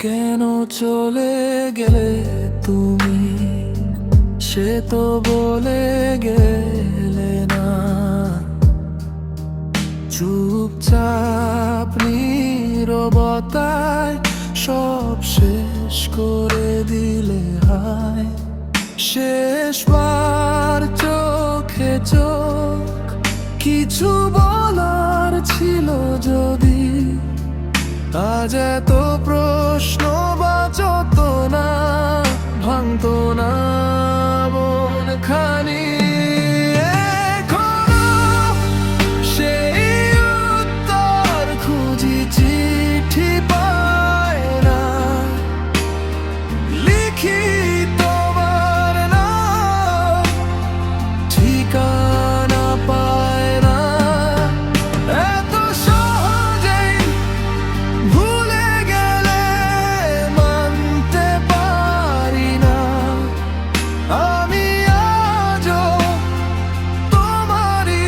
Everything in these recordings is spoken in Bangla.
কেন চলে গেলে তুমি, সে তো বলে গেলে না। চুপচাপ নীরবতায় সব শেষ করে দিলে হায়। শেষবার চোখে চোখ কিছু বলার ছিল যদি, আজ এত প্রশ্ন বাজত না, ভাঙতো না মন খানি। এখনো সেই উত্তর খুঁজি, চিঠি পায় না, লিখি তোমার নাম, ঠিকানা পায় না। এত সহজেই ভুলে গেলে মানতে পারি না, আমি আজও তোমারই,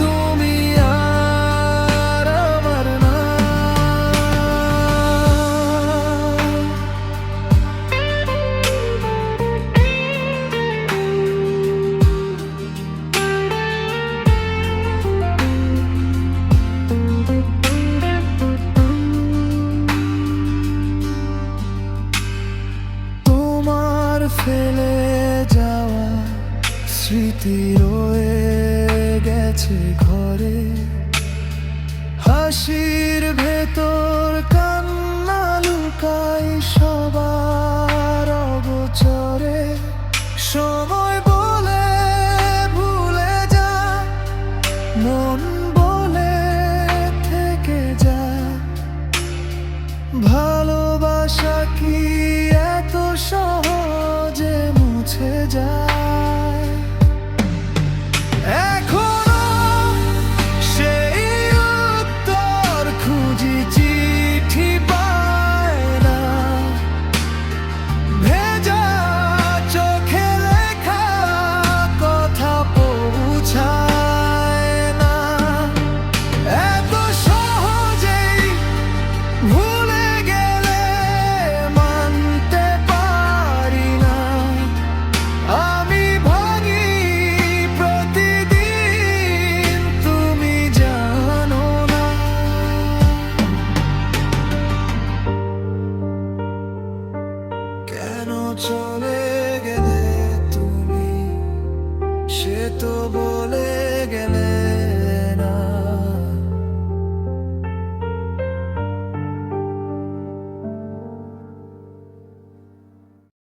তুমি আর আমার না। তোমার ফেলে যাওয়া স্মৃতি রয়ে গেছে ঘরে, হাসির ভেতর কান্না লুকাই সবার অগোচরে। সময় বলে ভুলে যায়, মন বলে থেকে যায়। ভালোবাসা কি এত সহজে মুছে যায়? এখনো সেই উত্তর খুঁজি, চিঠি পায় না, ভেজা চোখে লেখা কথা পৌঁছায় না। এত সহজেই ভুলে গেলে মানতে পারি না, আমি ভাঙি প্রতিদিন, তুমি জানো না। কেন চলে গেলে তুমি, সে তো বলে গেলে